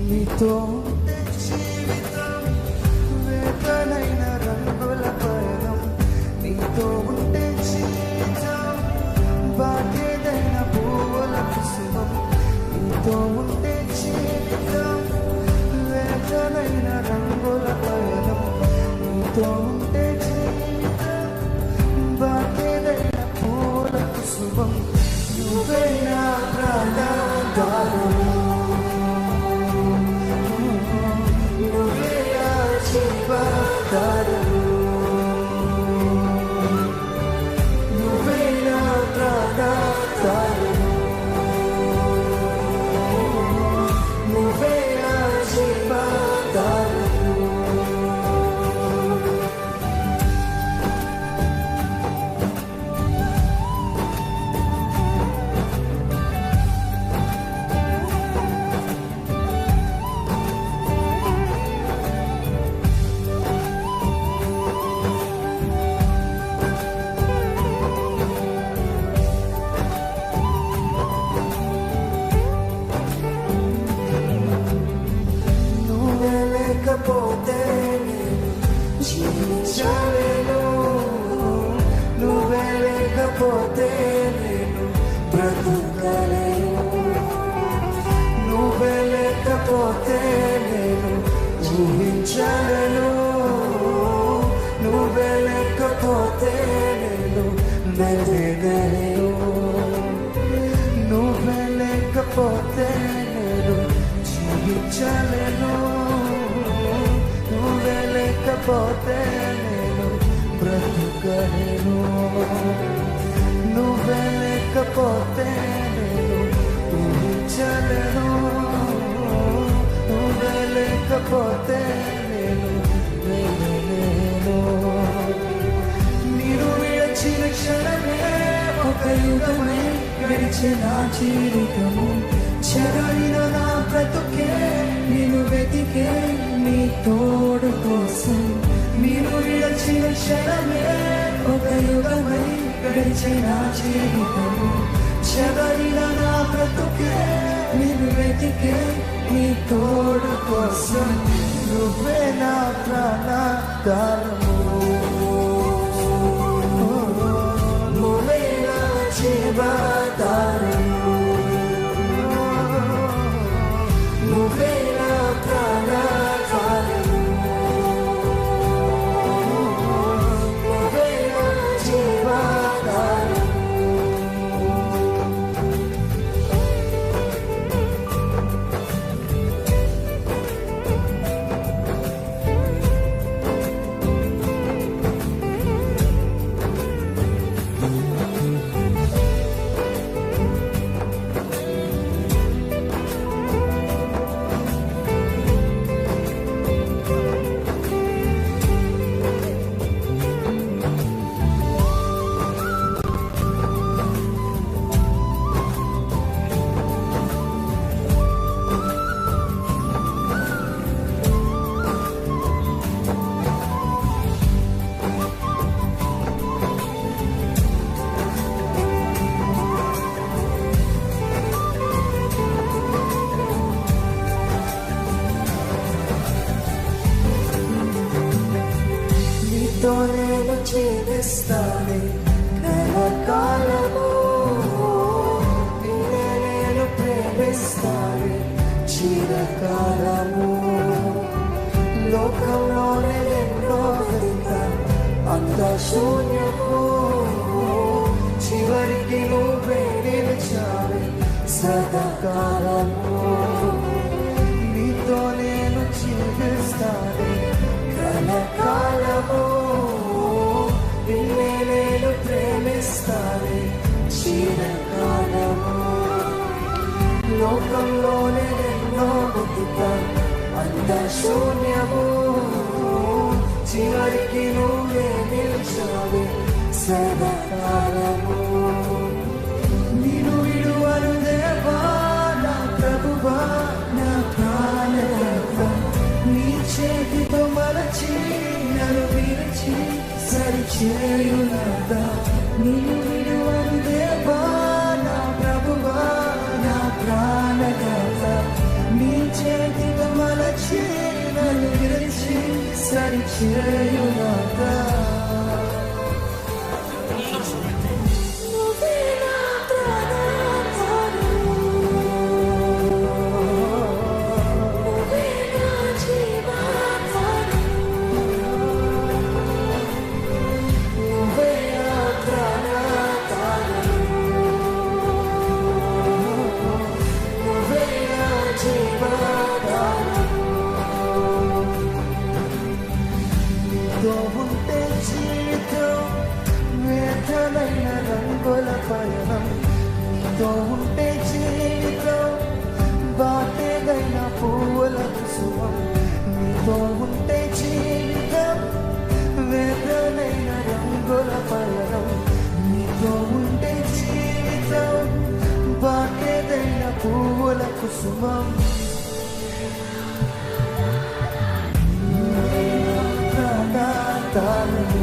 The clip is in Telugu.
నీతో జీవితం వేదనైన రంగుల పయనం, నీతో ఉంటే జీవితం బాధ్యతైన పువ్వుల కుసుమం, నీతో ఉంటే జీవితం వేదనైన రంగుల పయనం, నీతో ఉంటే జీవితం బాధ్యతైన పువ్వుల కుసుమం. నువ్వే నా ప్రాణాధారము, నువ్వే నా జీవాధారము, నువ్వే నా ప్రాణాధారము, నువ్వే నా జీవాధారము. లేకపోతే జీవించలేను, నువ్వే లేకపోతే నేను బ్రతుకలేను, నువ్వే లేకపోతే నేను జీవించలేను, నువ్వే లేకపోతే నేను మెలగలేను, నువ్వే లేకపోతే నేను జీవించలేను, నువ్వే లేకపోతే నేను బ్రతుకలేను, నువ్వే లేకపోతే నేను ఊహించలేను, నువ్వే లేకపోతే నేను వెళ్ళలేను. నేను విడిచిన క్షణమే ఒక యుగమై గడిచిన జీవితము, చెరగిన నా బ్రతుకే నేను వెతికే నీ తోడు కోసం. నేను విడిచిన క్షణమే ఒక యుగమై గడిచిన జీవితము, చెరగిన నా బ్రతుకే నేను వెతికే నీ తోడు కోసం. నువ్వే నా ప్రాణాధారము, నువ్వే నా జీవాధారము, నువ్వే నా ప్రాణాధారము, నువ్వే నా జీవాధారము. నీతో నేను జీవిస్తానే కలకాలము, నిన్నే నేను ప్రేమిస్తానే చిరకాలము. లోకంలోనే ఎన్నో వెతికా అంత శూన్యము, చివరికి నువ్వే నిలిచావే సదాకాలము. నీతో నేను జీవిస్తానే కలకాలము, నిన్నే నేను ప్రేమిస్తానే చిరకాలము. లోకంలోనే ఎన్నో వెతికా అంత శూన్యము, చివరికి నువ్వే నిలిచావే సదాకాలము. నిన్ను విడువను దేవా నా ప్రభువా నా ప్రాణనాథ, నీ చేతితో మలచి నన్ను విరిచి సరిచేయునాథా. నిన్ను విడువను దేవా నా ప్రభువా నా ప్రాణనాథ, చేతితో మలచి నన్ను విరిచి సరిచేయునాథా ఉంటే జీవితం వేదనైన రంగుల పయనం నీతో ఉంటే జీవితం బాటేదైన పువ్వుల కుసుమం నీతో ఉంటే జీవితం వేదనైన రంగుల పయనం నీతో ఉంటే జీవితం బాటేదైన పువ్వుల కుసుమం తాను